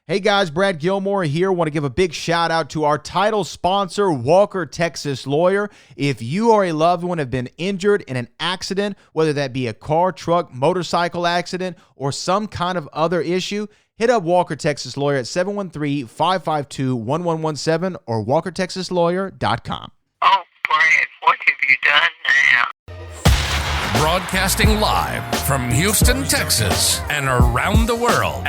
Hey guys, Brad Gilmore here. Want to give a big shout out to our title sponsor, Walker Texas Lawyer. If you or a loved one have been injured in an accident, whether that be a car, truck, motorcycle accident, or some kind of other issue, hit up Walker Texas Lawyer at 713-552-1117 or walkertexaslawyer.com. Oh, Brad, what have you done now? Broadcasting live from Houston, Texas, and around the world.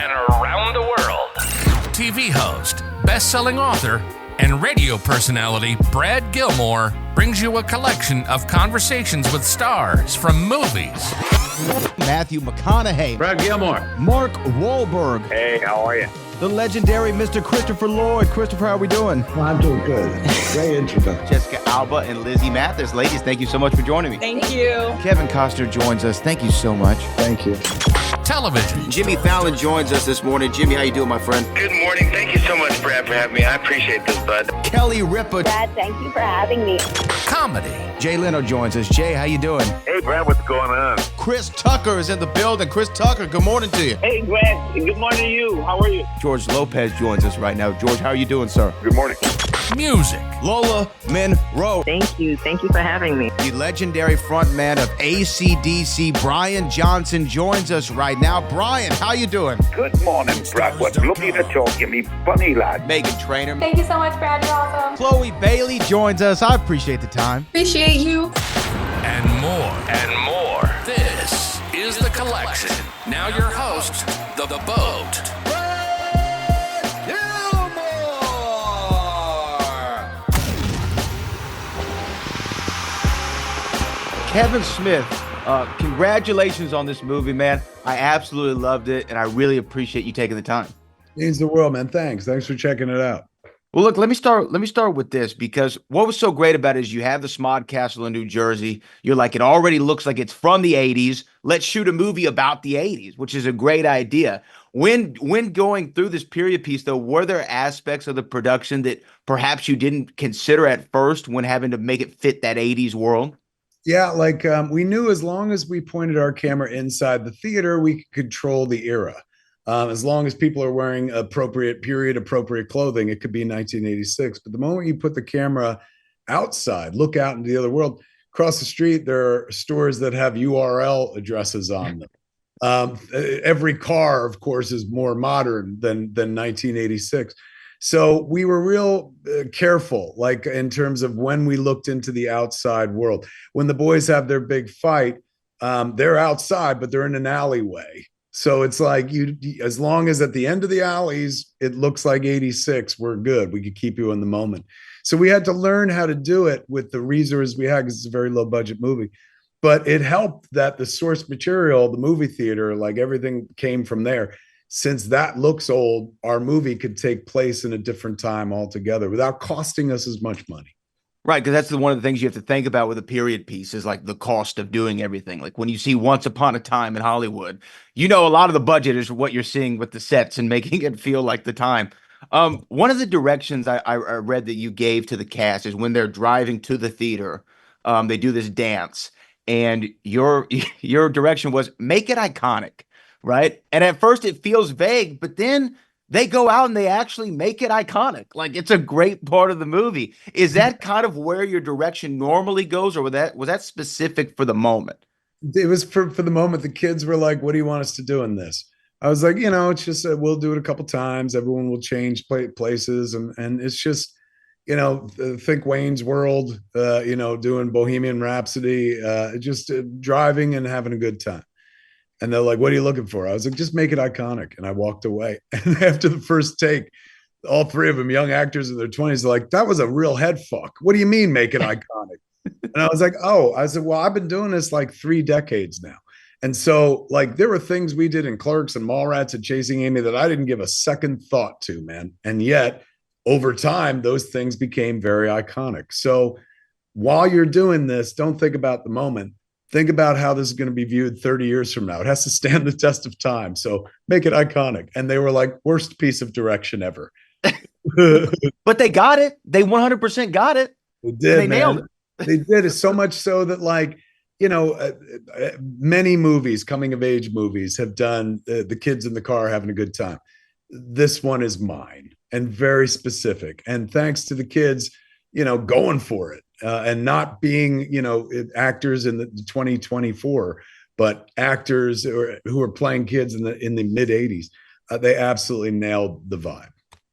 TV host, best-selling author, and radio personality Brad Gilmore brings you a collection of conversations with stars from movies. Matthew McConaughey. Brad Gilmore. Mark Wahlberg. Hey, how are you? The legendary Mr. Christopher Lloyd. Christopher, how are we doing? Well, I'm doing good. Great introduction. Jessica Alba and Lizzie Mathis. Ladies, thank you so much for joining me. Thank you. Kevin Costner joins us. Thank you so much. Thank you. Television. Jimmy Fallon joins us this morning. Jimmy, how you doing, my friend? Good morning. Thank you so much, Brad, for having me. I appreciate this, bud. Kelly Ripa. Brad, thank you for having me. Comedy. Jay Leno joins us. Jay, how you doing? Hey, Brad, what's going on? Chris Tucker is in the building. Chris Tucker, good morning to you. Hey, Brad. Good morning to you. How are you? George Lopez joins us right now. George, how are you doing, sir? Good morning. Music. Lola Monroe. Thank you. Thank you for having me. The legendary frontman of AC/DC, Brian Johnson, joins us right now. Brian, how you doing? Good morning, Brad. What lovely to talk to me, funny lad. Megan Trainor. Thank you so much, Brad. You're awesome. Chloe Bailey joins us. I appreciate the time. Appreciate you. And more. This is The Collection. Now your host, The Boat. Kevin Smith, congratulations on this movie, man. I absolutely loved it, and I really appreciate you taking the time. Means the world, man. Thanks for checking it out. Well, look, let me start with this, because what was so great about it is you have the Smod Castle in New Jersey. You're like, it already looks like it's from the 80s. Let's shoot a movie about the 80s, which is a great idea. When going through this period piece, though, were there aspects of the production that perhaps you didn't consider at first when having to make it fit that 80s world? Yeah, like we knew as long as we pointed our camera inside the theater, we could control the era. As long as people are wearing appropriate clothing, it could be 1986. But the moment you put the camera outside, look out into the other world, across the street, there are stores that have URL addresses on them. Every car, of course, is more modern than 1986. So we were real careful, like in terms of when we looked into the outside world. When the boys have their big fight, they're outside, but they're in an alleyway. So it's like as long as at the end of the alleys, it looks like 86, we're good. We could keep you in the moment. So we had to learn how to do it with the resources we had, because it's a very low budget movie. But it helped that the source material, the movie theater, like everything came from there. Since that looks old, our movie could take place in a different time altogether without costing us as much money. Right, because that's one of the things you have to think about with a period piece is like the cost of doing everything. Like when you see Once Upon a Time in Hollywood, you know a lot of the budget is what you're seeing with the sets and making it feel like the time. One of the directions I read that you gave to the cast is when they're driving to the theater, they do this dance, and your direction was make it iconic. Right. And at first it feels vague, but then they go out and they actually make it iconic. Like it's a great part of the movie. Is that kind of where your direction normally goes, or was that specific for the moment? It was for the moment. The kids were like, what do you want us to do in this? I was like, it's just we'll do it a couple times. Everyone will change places. And it's just, think Wayne's World, doing Bohemian Rhapsody, just driving and having a good time. And they're like, what are you looking for? I was like, just make it iconic. And I walked away. And after the first take, all three of them, young actors in their 20s, are like, that was a real head fuck. What do you mean make it iconic? And I was like, well, I've been doing this like 3 decades now. And so like there were things we did in Clerks and Mallrats and Chasing Amy that I didn't give a second thought to, man. And yet over time, those things became very iconic. So while you're doing this, don't think about the moment. Think about how this is going to be viewed 30 years from now. It has to stand the test of time. So make it iconic. And they were like, worst piece of direction ever. But they got it. They 100% got it. They did. They nailed it. They did it so much so that like, many movies, coming of age movies, have done the kids in the car having a good time. this one is mine and very specific. And thanks to the kids, going for it and not being, actors in the 2024, but actors who are playing kids in the mid 80s. They absolutely nailed the vibe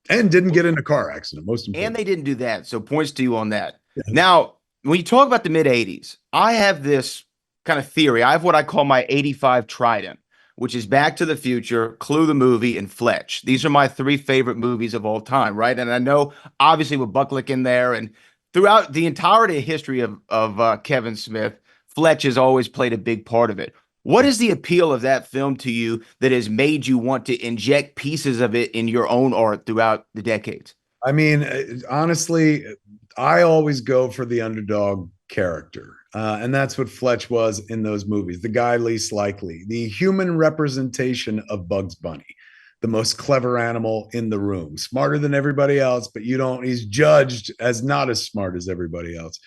and didn't get in a car accident. Most important. And they didn't do that. So points to you on that. Yeah. Now, when you talk about the mid 80s, I have this kind of theory. I have what I call my 85 trident, which is Back to the Future, Clue the movie, and Fletch. These are my 3 favorite movies of all time, right? And I know, obviously, with Bucklick in there, and throughout the entirety of history of Kevin Smith, Fletch has always played a big part of it. What is the appeal of that film to you that has made you want to inject pieces of it in your own art throughout the decades? I mean, honestly, I always go for the underdog character. And that's what Fletch was in those movies. The guy least likely, the human representation of Bugs Bunny, the most clever animal in the room, smarter than everybody else, but he's judged as not as smart as everybody else.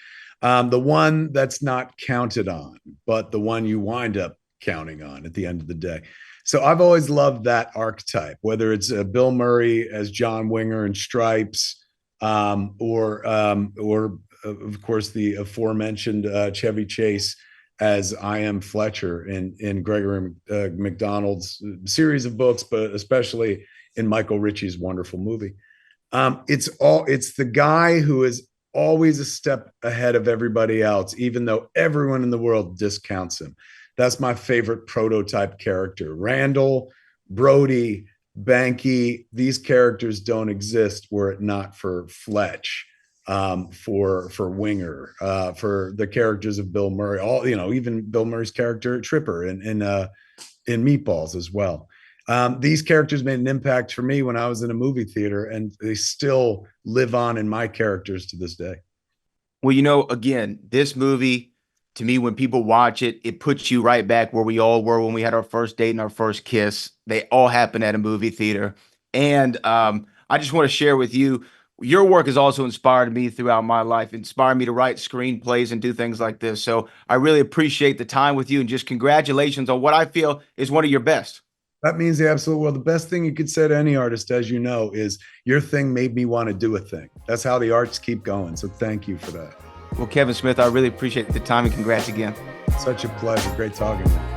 The one that's not counted on, but the one you wind up counting on at the end of the day. So I've always loved that archetype, whether it's Bill Murray as John Winger in Stripes, or of course the aforementioned Chevy Chase as I Am Fletcher in Gregory McDonald's series of books, but especially in Michael Ritchie's wonderful movie. It's the guy who is always a step ahead of everybody else, even though everyone in the world discounts him. That's my favorite prototype character. Randall, Brody, Banky, these characters don't exist were it not for Fletch, for Winger, for the characters of Bill Murray, even Bill Murray's character Tripper in Meatballs as well. These characters made an impact for me when I was in a movie theater, and they still live on in my characters to this day. Well, again, this movie, to me, when people watch it, it puts you right back where we all were when we had our first date and our first kiss. They all happen at a movie theater. And I just want to share with you, your work has also inspired me throughout my life, inspired me to write screenplays and do things like this. So I really appreciate the time with you, and just congratulations on what I feel is one of your best. That means the absolute world. The best thing you could say to any artist, as you know, is your thing made me want to do a thing. That's how the arts keep going. So thank you for that. Well, Kevin Smith, I really appreciate the time, and congrats again. Such a pleasure. Great talking to you.